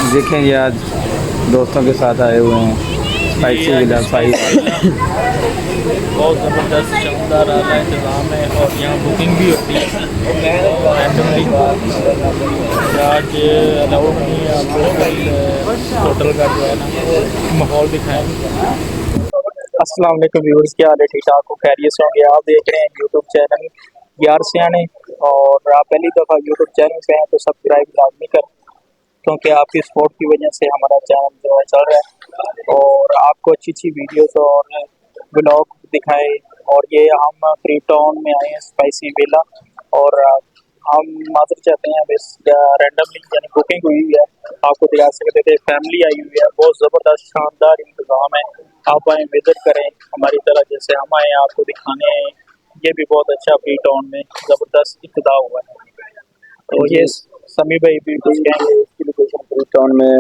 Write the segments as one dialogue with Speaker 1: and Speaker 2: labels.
Speaker 1: देखेंगे आज दोस्तों के साथ आए हुए हैं स्पाइसी विला साहिब।
Speaker 2: बहुत ज़बरदस्त शानदार आला इंतज़ाम है और यहाँ बुकिंग भी होती है रैंडमली। आज अलाउड नहीं है आपको होटल का जो है ना माहौल दिखाएंगे। अस्सलाम वालेकुम व्यूअर्स, क्या हाल है? ठीक ठाक हो, खैरियत से होंगे। आप देख रहे हैं यूट्यूब चैनल यार सियाने और आप पहली दफ़ा यूट्यूब चैनल पे हैं तो सब्सक्राइब लाजमी करें, क्योंकि आपकी सपोर्ट की वजह से हमारा चैनल जो है चल रहा है और आपको अच्छी अच्छी वीडियोस और ब्लॉग दिखाए। और ये हम फ्री टाउन में आए हैं स्पाइसी विला और हम माजर चाहते हैं बस रैंडमली यानी बुकिंग हुई है, आपको दिखा सकते थे। फैमिली आई हुई है, बहुत ज़बरदस्त शानदार इंतज़ाम है। आप आए विजिट करें हमारी तरह जैसे हम आए आपको दिखाने आए। ये भी बहुत अच्छा फ्री टाउन में ज़बरदस्त इब्तिदा हुआ है। तो ये समी भाई भी कुछ कहेंगे इसकी लोकेशन
Speaker 1: फ्री टाउन में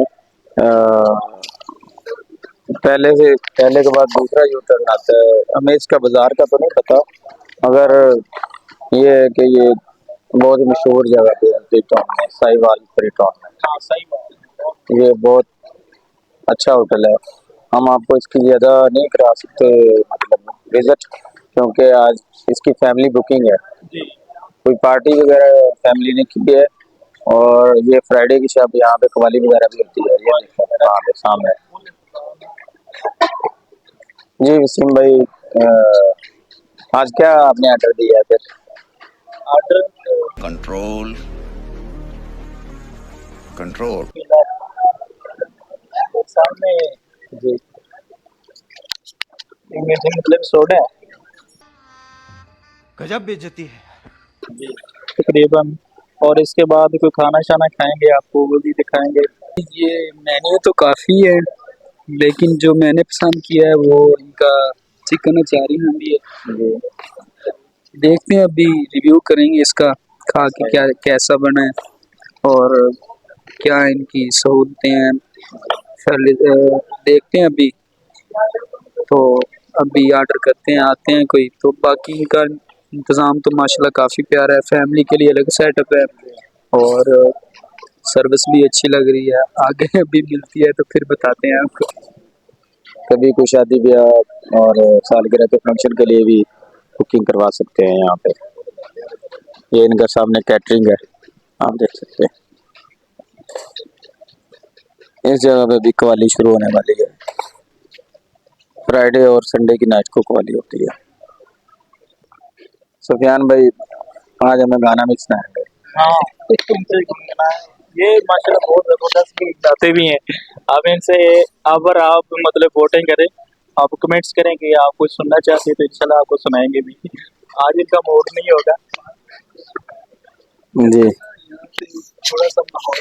Speaker 1: पहले के बाद दूसरा यू टर्न आता है। हमें इसका बाजार का तो नहीं पता, मगर ये है कि ये बहुत ही मशहूर जगह पे है फ्री टाउन में, साहिवाल फ्री टाउन में।
Speaker 2: हाँ सही बात
Speaker 1: ये बहुत अच्छा होटल है। हम आपको इसकी ज़्यादा नहीं करा सकते मतलब विजिट, क्योंकि आज इसकी फैमिली बुकिंग है।
Speaker 2: जी।
Speaker 1: कोई पार्टी वगैरह फैमिली ने की है और ये फ्राइडे की शब यहाँ पे कवाली वगैरह भी होती है। ये देखो वहाँ पे सामने। जी वसीम भाई, आज क्या आपने ऑर्डर दिया है फिर?
Speaker 2: ऑर्डर
Speaker 3: कंट्रोल कंट्रोल
Speaker 2: सामने
Speaker 1: जी
Speaker 2: मतलब सोडा है
Speaker 3: गजब बेइज्जती है।
Speaker 2: जी तकरीबन। और इसके बाद कोई खाना शाना खाएंगे, आपको वो भी दिखाएंगे।
Speaker 4: ये मेन्यू तो काफ़ी है, लेकिन जो मैंने पसंद किया है वो इनका चिकन अचारी हंडी है।
Speaker 1: जी
Speaker 4: देखते हैं, अभी रिव्यू करेंगे इसका, खा के क्या कैसा बना है और क्या इनकी सहूलतें हैं। देखते हैं अभी, तो अभी ऑर्डर करते हैं, आते हैं कोई तो। बाकी इनका इंतज़ाम तो माशाल्लाह काफ़ी प्यारा है, फैमिली के लिए अलग सेटअप है और सर्विस भी अच्छी लग रही है। आगे अभी मिलती है तो फिर बताते हैं आपको।
Speaker 1: कभी कोई शादी ब्याह और सालगिरह के फंक्शन के लिए भी बुकिंग करवा सकते हैं यहाँ पे। ये इनका सामने कैटरिंग है, आप देख सकते हैं। इस जगह पे भी कवाली शुरू होने वाली है। फ्राइडे और संडे की नाइट को कवाली होती है। सुफियान भाई, आज हमें गाना भी सुनाएंगे।
Speaker 2: हाँ इनसे घूमना है। ये माशाल्लाह बहुत ज़बरदस्त भी गाते भी हैं। अब इनसे अगर आप मतलब वोटिंग करें, आप कमेंट्स करें कि आप कुछ सुनना चाहते हैं तो इंशाल्लाह आपको सुनाएंगे भी। आज इनका मूड नहीं होगा।
Speaker 1: जी
Speaker 2: थोड़ा सा माहौल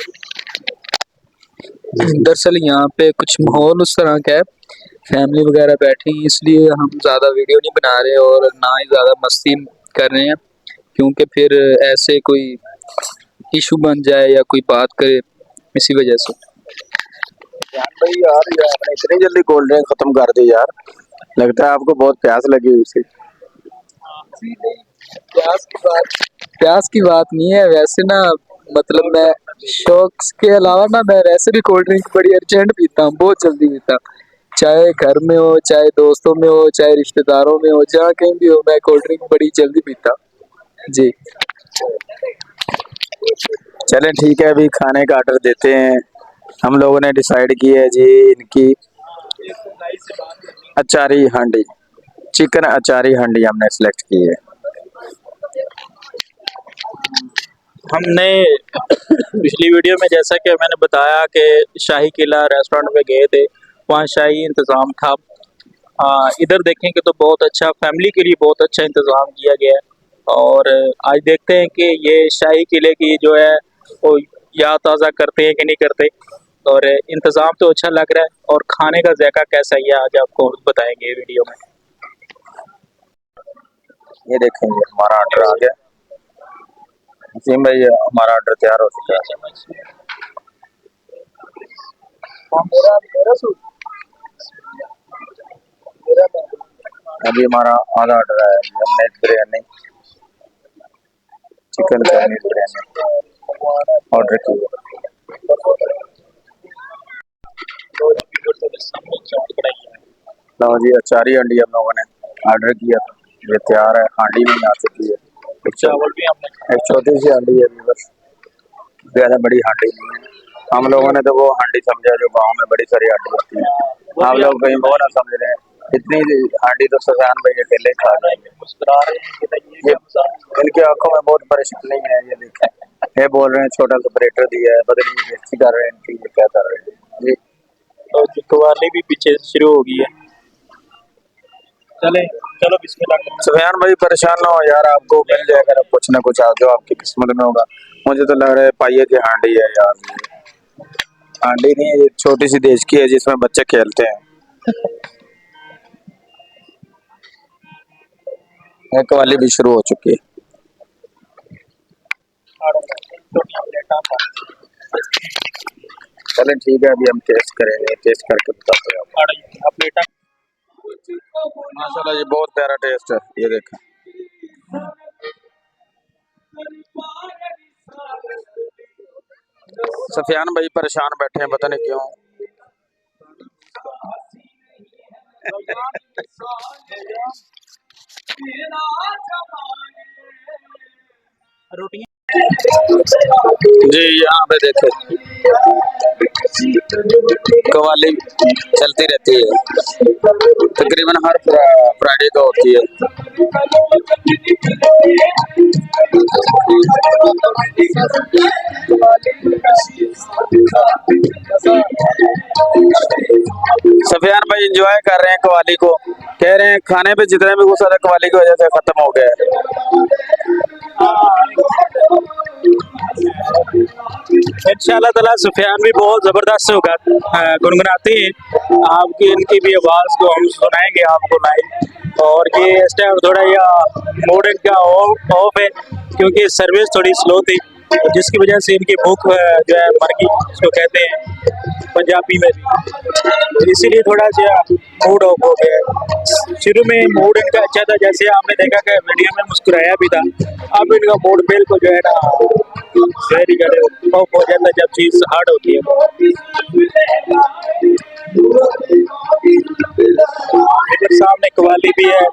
Speaker 4: दरअसल यहाँ पे कुछ माहौल उस तरह का है, फैमिली वगैरह बैठी है, इसलिए हम ज़्यादा वीडियो नहीं बना रहे और ना ही ज़्यादा मस्ती कर रहे हैं, क्योंकि फिर ऐसे कोई इशू बन जाए या कोई बात करे, इसी वजह से।
Speaker 1: भाई यार, ये आपने इतनी जल्दी कोल्ड ड्रिंक खत्म कर दी यार, लगता है आपको बहुत प्यास लगी हुई थी।
Speaker 4: प्यास की बात नहीं है वैसे ना, मतलब मैं शौक के अलावा ना मैं वैसे भी कोल्ड ड्रिंक बड़ी अर्जेंट पीता हूँ, बहुत जल्दी पीता हूँ। चाहे घर में हो, चाहे दोस्तों में हो, चाहे रिश्तेदारों में हो, जहाँ कहीं भी हो, मैं कोल्ड ड्रिंक बड़ी जल्दी पीता हूँ जी।
Speaker 1: चलें ठीक है, अभी खाने का ऑर्डर देते हैं। हम लोगों ने डिसाइड की है जी इनकी अचारी हांडी, चिकन अचारी हांडी हमने सेलेक्ट की है।
Speaker 2: हमने पिछली वीडियो में जैसा कि मैंने बताया कि शाही किला रेस्टोरेंट में गए थे, वहाँ शाही इंतज़ाम था। इधर देखेंगे तो बहुत अच्छा, फैमिली के लिए बहुत अच्छा इंतज़ाम किया गया है। और आज देखते हैं कि ये शाही किले की जो है वो याद ताज़ा करते हैं कि नहीं करते। और इंतज़ाम तो अच्छा लग रहा है और खाने का जायका कैसा ही है आज आपको बताएंगे वीडियो में।
Speaker 1: ये देखेंगे हमारा ऑर्डर आ गया। वसीम भाई, हमारा ऑर्डर तैयार हो चुका है। अभी हमारा आधा ऑर्डर है, हमने biryani, chicken Chinese biryani order की है। लो जी अचारी हांडी हम लोगों ने ऑर्डर किया था, ये तैयार है, हांडी में आ चुकी है।
Speaker 2: चावल भी हमने
Speaker 1: एक छोटी सी हांडी है अभी, बस ज्यादा बड़ी हांडी नहीं है। हम लोगों ने तो वो हांडी समझा जो गांव में बड़ी सारी हांडी होती है, आप लोग कहीं वो ना समझ रहे हैं। इतनी हांडी तो सुफियान भाई अकेले खा जाएंगे।
Speaker 2: मुस्कुरा रहे हैं कि ये
Speaker 1: इनकी आंखों में बहुत परेशानी है, ये देखें, ये बोल रहे हैं छोटा सेपरेटर दिया है, पता नहीं बेइज्जती कर रहे हैं इनकी, ये क्या कर रहे हैं जी।
Speaker 2: और कवाली भी पीछे शुरू हो गई है। चले चलो बिस्मिल्लाह।
Speaker 1: सुफियान भाई परेशान ना हो यार, आपको मिल जाएगा कुछ ना कुछ, जो आपकी किस्मत में होगा। मुझे तो लग रहा है पाइये की हांडी है यार, हांडी नहीं है, ये छोटी सी देश की है जिसमें बच्चे खेलते हैं। एक वाली भी शुरू हो चुकी है। चले ठीक है, अभी हम टेस्ट करेंगे, टेस्ट करके बताते हैं माशाल्लाह ये बहुत प्यारा टेस्ट है, ये देखें। सुफियान भाई परेशान बैठे हैं, पता नहीं क्यों। जी यहाँ पे देखे कवाली चलती रहती है, तकरीबन हर फ्राइडे को होती है। सफियान भाई एंजॉय कर रहे हैं कवाली को, कह रहे हैं खाने पे जितने भी गुस्सा था कवाली की वजह से खत्म हो गया है।
Speaker 2: इंशाल्लाह ताला सुफियान भी बहुत जबरदस्त होगा, गुनगुनाते हैं। आपकी इनकी भी आवाज को हम सुनाएंगे आपको लाइव। और ये इस टाइम थोड़ा या मूड इनका ऑफ है क्योंकि सर्विस थोड़ी स्लो थी, जिसकी वजह से इनकी भूख जो है मर गई, इसको कहते हैं पंजाबी में भी, इसीलिए थोड़ा सा मूड ऑफ हो गया है। शुरू में मूड इनका अच्छा था, जैसे आपने देखा कि वीडियो में मुस्कुराया भी था, अब इनका मूड बिल्कुल जो है ना वेरी ऑफ हो जाता है जब चीज हार्ड होती है। इधर सामने कवाली भी है,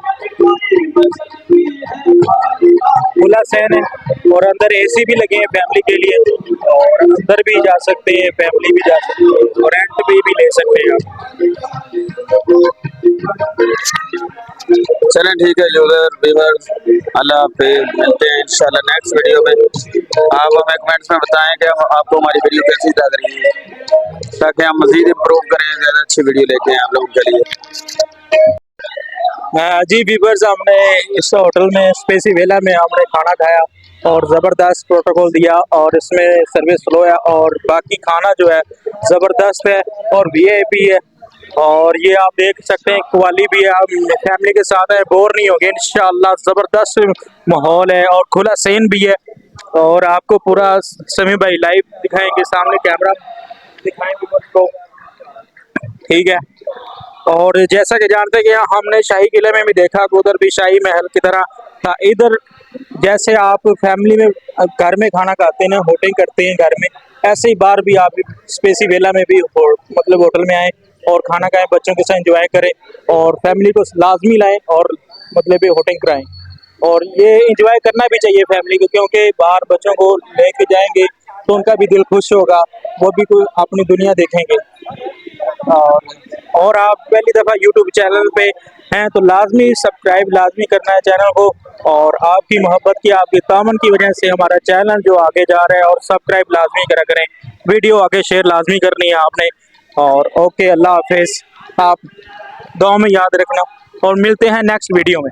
Speaker 2: खुला सहन है और अंदर एसी भी लगे हैं फैमिली के लिए, और अंदर भी जा सकते हैं, फैमिली भी जा सकती है और रेंट पे भी ले सकते हैं आप।
Speaker 1: चलें ठीक है यूजर व्यूअर्स, अल्लाह हाफिज़, मिलते हैं इंशाल्लाह नेक्स्ट वीडियो में। आप हमें कमेंट्स में बताएं कि आपको हमारी वीडियो कैसी लग रही है, ताकि हम मजीद इम्प्रूव करें, ज़्यादा अच्छी वीडियो लेके आए आप लोगों के लिए।
Speaker 2: जी व्यूअर्स, हमने इस होटल में स्पेसी वेला में हमने खाना खाया और ज़बरदस्त प्रोटोकॉल दिया और इसमें सर्विस स्लो है और बाकी खाना जो है ज़बरदस्त है और वीआईपी है। और ये आप देख सकते हैं क्वाली भी है, आप फैमिली के साथ है, बोर नहीं होगे इंशाल्लाह। ज़बरदस्त माहौल है और खुला सीन भी है और आपको पूरा समी भाई लाइव दिखाएंगे, सामने कैमरा दिखाएंगे आपको, ठीक है। और जैसा कि जानते हैं कि हमने शाही किले में भी देखा कि उधर भी शाही महल की तरह था। इधर जैसे आप फैमिली में घर में खाना खाते हैं ना, होटल करते हैं घर में, ऐसे ही बाहर भी आप स्पेसी वेला में भी मतलब होटल में आए और खाना खाएं, बच्चों के साथ एंजॉय करें और फैमिली को लाजमी लाएं और मतलब होटल कराएं। और ये एंजॉय करना भी चाहिए फैमिली को, क्योंकि बाहर बच्चों को लेके जाएंगे तो उनका भी दिल खुश होगा, वो भी कोई अपनी दुनिया देखेंगे। और आप पहली दफ़ा यूट्यूब चैनल पे हैं तो लाजमी सब्सक्राइब लाजमी करना है चैनल को, और आपकी मोहब्बत की, आपकी तामन की वजह से हमारा चैनल जो आगे जा रहा है, और सब्सक्राइब लाजमी करा करें, वीडियो आगे शेयर लाजमी करनी है आपने। और ओके, अल्लाह हाफिज़, आप दुआ में याद रखना और मिलते हैं नेक्स्ट वीडियो में।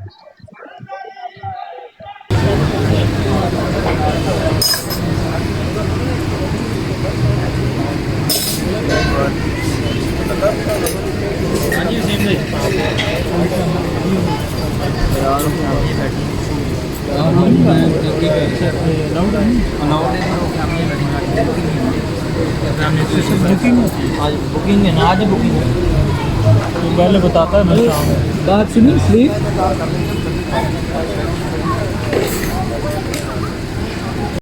Speaker 5: बुकिंग है ना, आज बुकिंग है,
Speaker 2: पहले बताता है मैं शाम में
Speaker 5: बात सुनी स्लीप